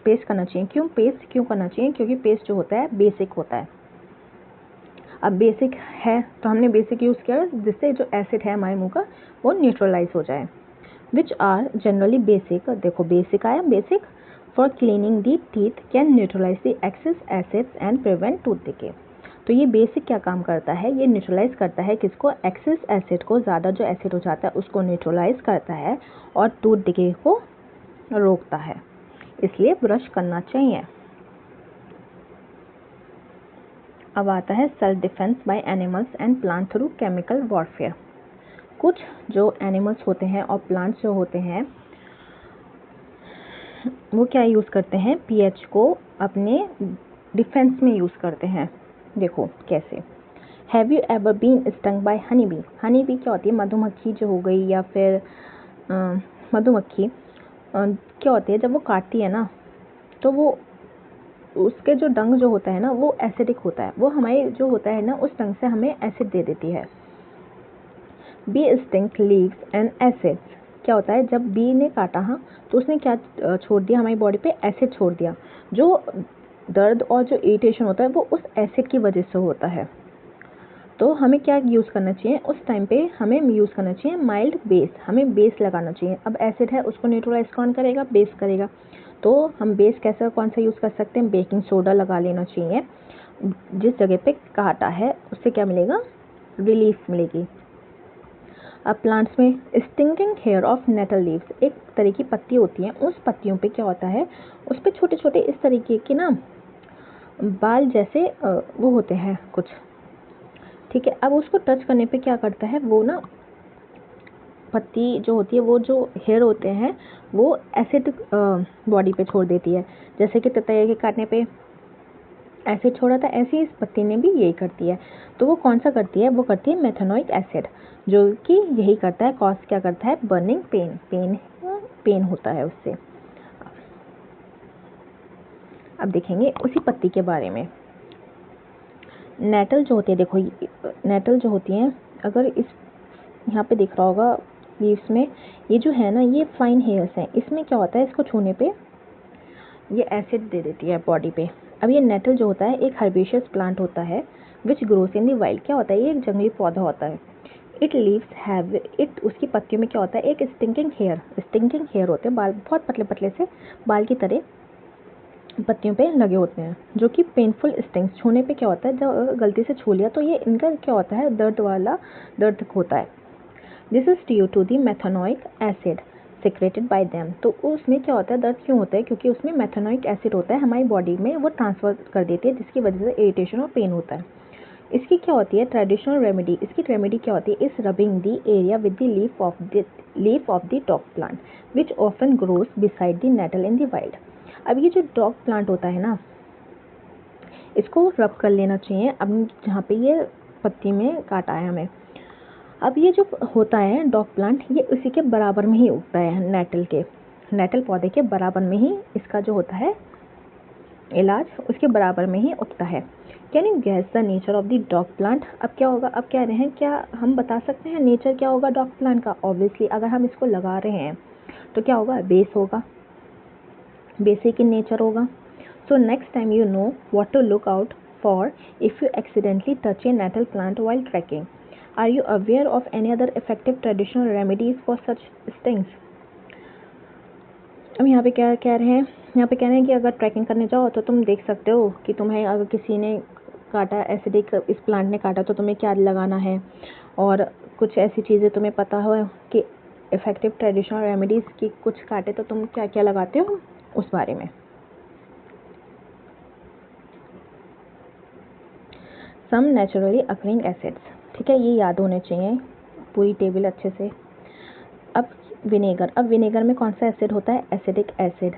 Speaker 1: पेस्ट करना चाहिए। क्यों पेस्ट क्यों करना चाहिए, क्योंकि पेस्ट जो होता है बेसिक होता है। अब बेसिक है तो हमने बेसिक यूज़ किया जिससे जो एसिड है हमारे मुंह का वो न्यूट्रलाइज हो जाए। विच आर जनरली बेसिक, देखो बेसिक आया, basic for cleaning the teeth can neutralize the excess acids and prevent tooth decay. तो ये बेसिक क्या काम करता है, ये न्यूट्रलाइज करता है किसको, एक्सेस एसिड को, ज़्यादा जो एसिड हो जाता है उसको न्यूट्रलाइज करता है और टूथ डिके को रोकता है, इसलिए ब्रश करना चाहिए। अब आता है self defence by animals and plant through chemical warfare. कुछ जो एनिमल्स होते हैं और प्लांट्स जो होते हैं वो क्या यूज़ करते हैं, पीएच को अपने डिफेंस में यूज़ करते हैं। देखो कैसे, have you ever been stung by honey bee. Honey bee क्या होती है, मधुमक्खी जो हो गई या फिर मधुमक्खी क्या होती है, जब वो काटती है ना तो वो उसके जो डंग जो होता है ना वो एसिडिक होता है, वो हमारे जो होता है ना उस डंग से हमें एसिड दे देती है। Bee sting leaves and acids, क्या होता है जब बी ने काटा हाँ तो उसने क्या छोड़ दिया, हमारी बॉडी पे एसिड छोड़ दिया। जो दर्द और जो इरिटेशन होता है वो उस एसिड की वजह से होता है। तो हमें क्या यूज़ करना चाहिए उस टाइम पे, हमें यूज़ करना चाहिए माइल्ड बेस, हमें बेस लगाना चाहिए। अब एसिड है उसको न्यूट्रलाइज कौन करेगा, बेस करेगा। तो हम बेस कैसे कौन सा यूज़ कर सकते हैं, बेकिंग सोडा लगा लेना चाहिए। जिस जगह पे काटा है उससे क्या मिलेगा, रिलीफ मिलेगी। अब प्लांट्स में stinging hair of nettle leaves, एक तरह की पत्ती होती है, उस पत्तियों पे क्या होता है, उस पे छोटे छोटे इस तरीके के ना बाल जैसे वो होते हैं कुछ, ठीक है। अब उसको टच करने पे क्या करता है, वो ना पत्ती जो होती है, वो जो हेयर होते हैं वो एसिड बॉडी पे छोड़ देती है। जैसे कि ततैया के काटने पे एसिड छोड़ा था, ऐसे ही इस पत्ती ने भी यही करती है। तो वो कौन सा करती है, वो करती है मेथनोइक एसिड, जो कि यही करता है, कॉज क्या करता है, बर्निंग पेन होता है उससे। अब देखेंगे उसी पत्ती के बारे में। नेटल जो होती है, देखो नेटल जो होती हैं, अगर इस यहाँ पे दिख रहा होगा लीव्स में, ये जो है ना ये फाइन हेयर्स हैं, इसमें क्या होता है, इसको छूने पे ये एसिड दे देती है बॉडी पे। अब ये नेटल जो होता है एक हर्बेशियस प्लांट होता है विच ग्रोस इन द वाइल्ड, क्या होता है ये एक जंगली पौधा होता है। इट लीव्स हैव इट, उसकी पत्तियों में क्या होता है, एक स्टिंकिंग हेयर होते हैं, बाल बहुत पतले पतले से बाल की तरह पत्तियों पे लगे होते हैं, जो कि पेनफुल स्टिंग्स, छूने पे क्या होता है, जब गलती से छू लिया तो ये इनका क्या होता है, दर्द होता है। This is due to the methanoic acid secreted by them. तो उसमें क्या होता है, दर्द क्यों होता है, क्योंकि उसमें मेथेनोइक एसिड होता है, हमारी बॉडी में वो ट्रांसफ़र कर देती है, जिसकी वजह से इरिटेशन और पेन होता है। इसकी क्या होती है ट्रेडिशनल रेमेडी, इसकी रेमेडी क्या होती है, is rubbing the area with the leaf of the dog plant which often grows beside the nettle in the wild. अब ये जो डॉग प्लांट होता है ना, इसको रब कर लेना चाहिए अब जहाँ पे ये पत्ती में काटा है हमें। अब ये जो होता है डॉग प्लांट, ये उसी के बराबर में ही उगता है, नेटल पौधे के बराबर में ही इसका जो होता है इलाज उसके बराबर में ही उगता है। Can you gas the nature of the dog plant. अब क्या होगा, अब कह रहे हैं क्या हम बता सकते हैं नेचर क्या होगा डॉग प्लांट का। ऑब्वियसली अगर हम इसको लगा रहे हैं तो क्या होगा, बेस होगा, बेसिक इन नेचर होगा। So next time you know what to look out for if you accidentally touch a nettle plant while trekking. Are you aware of any other effective traditional remedies for such stings. अब यहाँ पे क्या कह रहे हैं, यहाँ पे कह रहे हैं कि अगर ट्रैकिंग करने जाओ तो तुम देख सकते हो कि तुम्हें अगर किसी ने काटा, एसिडिक इस प्लांट ने काटा, तो तुम्हें क्या लगाना है, और कुछ ऐसी चीज़ें तुम्हें पता हो कि इफ़ेक्टिव ट्रेडिशनल रेमेडीज़ की कुछ काटे तो तुम क्या क्या लगाते हो उस बारे में। सम नेचुरली अकरिंग एसिड्स, ठीक है, ये याद होने चाहिए पूरी टेबल अच्छे से। अब विनेगर, अब विनेगर में कौन सा एसिड होता है, एसिडिक एसिड।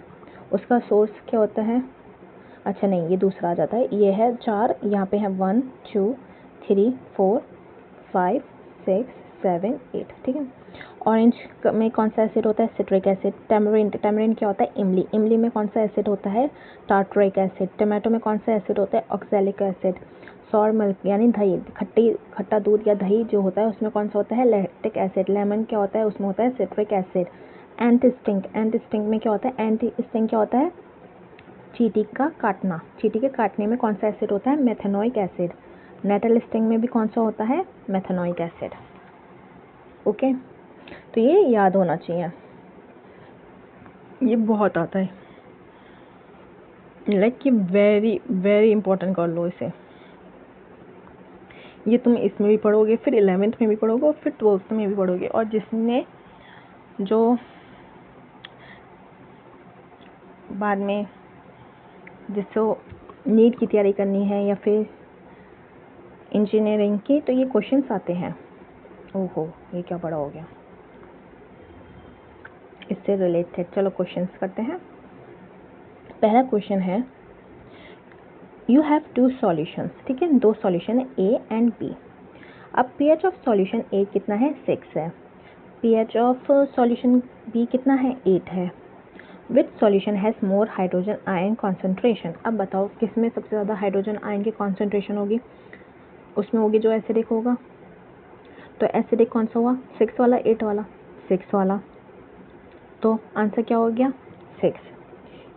Speaker 1: उसका सोर्स क्या होता है, अच्छा नहीं ये दूसरा आ जाता है, ये है 4, यहाँ पे है 1 2 3 4 5 6 7 8, ठीक है। ऑरेंज में कौन सा एसिड होता है, सिट्रिक एसिड। टैमरिंड क्या होता है, इमली। इमली में कौन सा एसिड होता है, टार्टरिक एसिड। टमाटो में कौन सा एसिड होता है, ऑक्सैलिक एसिड। सॉर मिल्क यानी दही, खट्टा दूध या दही जो होता है उसमें कौन सा होता है, लैक्टिक एसिड। लेमन क्या होता है, उसमें होता है सिट्रिक एसिड। एंटी स्टिंग में क्या होता है, एंटी स्टिंग क्या होता है, चींटी का काटना। चींटी के काटने में कौन सा एसिड होता है, मेथेनोइक एसिड। नेटल स्टिंग में भी कौन सा होता है, मेथेनोइक एसिड। ओके, तो ये याद होना चाहिए, ये बहुत आता है, लाइक कि वेरी वेरी इंपॉर्टेंट कर लो इसे। ये तुम इसमें भी पढ़ोगे, फिर 11th में भी पढ़ोगे, और फिर 12th में भी पढ़ोगे। और जिसने जो बाद में जिसको नीट की तैयारी करनी है या फिर इंजीनियरिंग की, तो ये क्वेश्चंस आते हैं। ओहो ये क्या बड़ा हो गया, इससे रिलेटेड चलो क्वेश्चंस करते हैं। पहला क्वेश्चन है, यू हैव 2 सॉल्यूशंस, ठीक है, 2 सॉल्यूशन है ए एंड बी। अब pH ऑफ सॉल्यूशन ए कितना है, 6 है। pH ऑफ सॉल्यूशन बी कितना है, 8 है। Which solution has more hydrogen ion concentration. अब बताओ किस में सबसे ज़्यादा हाइड्रोजन आयन की कॉन्सेंट्रेशन होगी, उसमें होगी जो एसिडिक होगा। तो एसिडिक कौन सा हुआ, 6 वाला, 8 वाला, 6 वाला। तो आंसर क्या हो गया, 6।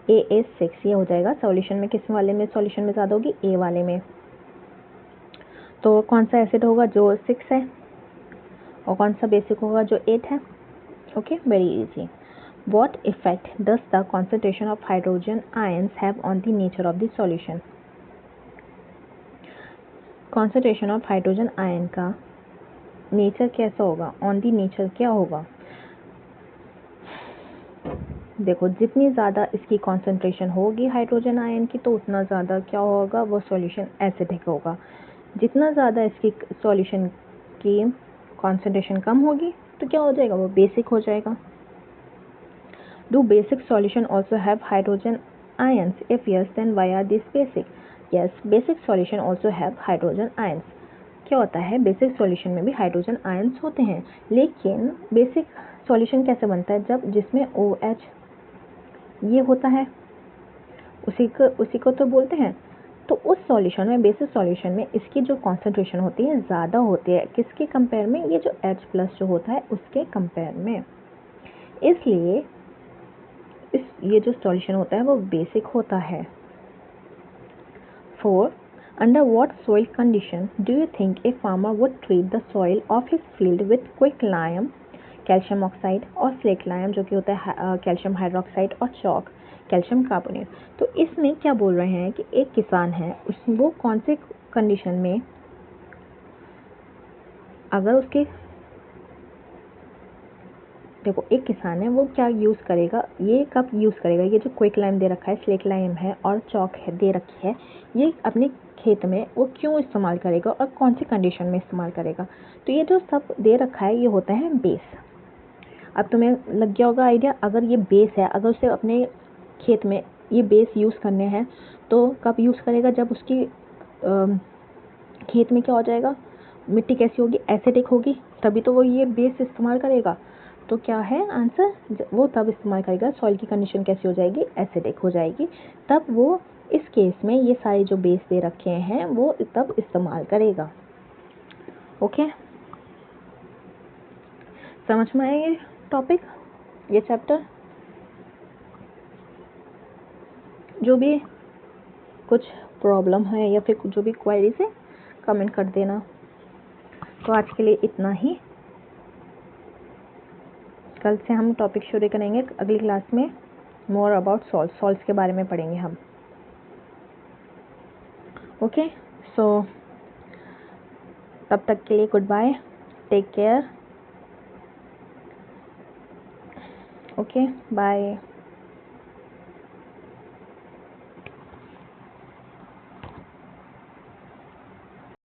Speaker 1: ए इज 6, ये हो जाएगा सॉल्यूशन में, किस वाले में सॉल्यूशन में ज़्यादा होगी, ए वाले में। तो कौन सा एसिड होगा जो 6 है, और कौन सा बेसिक होगा जो 8 है। Okay, very easy. What effect does the concentration of hydrogen ions have on the nature of the solution? Concentration of hydrogen ion का नेचर कैसा होगा, ऑन दी नेचर क्या होगा। देखो जितनी ज़्यादा इसकी कॉन्सेंट्रेशन होगी हाइड्रोजन आयन की, तो उतना ज़्यादा क्या होगा, वो सॉल्यूशन एसिडिक होगा। जितना ज़्यादा इसकी सॉल्यूशन की कॉन्सेंट्रेशन कम होगी तो क्या हो जाएगा, वो बेसिक हो जाएगा। Do basic solution also have hydrogen ions? If yes, then why are these basic? Yes, basic solution also have hydrogen ions. क्या होता है, बेसिक सॉल्यूशन में भी हाइड्रोजन आयंस होते हैं, लेकिन बेसिक सॉल्यूशन कैसे बनता है, जब जिसमें OH ये होता है, उसी को तो बोलते हैं। तो उस सॉल्यूशन में, बेसिक सॉल्यूशन में इसकी जो कॉन्सेंट्रेशन होती है ज़्यादा होती है, किसके कंपेयर में, ये जो H+ जो होता है उसके कंपेयर में। इसलिए ये जो सॉल्यूशन होता है वो बेसिक होता है। 4. Under what soil condition do you think a farmer would treat the soil of his field with quicklime, calcium oxide, और फ्लेक लाइम जो कि होता है कैल्शियम हाइड्रोक्साइड, और चॉक कैल्शियम कार्बोनेट। तो इसमें क्या बोल रहे हैं कि एक किसान है, वो कौन से कंडीशन में, अगर उसके देखो एक किसान है वो क्या यूज़ करेगा, ये कब यूज़ करेगा, ये जो क्विक लाइम दे रखा है, स्लेक लाइम है और चॉक है दे रखी है, ये अपने खेत में वो क्यों इस्तेमाल करेगा और कौन सी कंडीशन में इस्तेमाल करेगा। तो ये जो सब दे रखा है ये होता है बेस। अब तुम्हें लग गया होगा आइडिया, अगर ये बेस है, अगर उसे अपने खेत में ये बेस यूज़ करने हैं तो कब यूज़ करेगा, जब उसकी खेत में क्या हो जाएगा, मिट्टी कैसी होगी, एसिडिक होगी, तभी तो वो ये बेस इस्तेमाल करेगा। तो क्या है आंसर, वो तब इस्तेमाल करेगा, सॉइल की कंडीशन कैसी हो जाएगी, एसिडिक हो जाएगी, तब वो इस केस में ये सारे जो बेस दे रखे हैं वो तब इस्तेमाल करेगा। ओके, समझ में आया ये टॉपिक, ये चैप्टर। जो भी कुछ प्रॉब्लम है या फिर जो भी क्वेरीज है कमेंट कर देना। तो आज के लिए इतना ही, कल से हम टॉपिक शुरू करेंगे अगली क्लास में, मोर अबाउट सॉल्ट्स के बारे में पढ़ेंगे हम। ओके, सो तब तक के लिए good bye, take care, okay bye.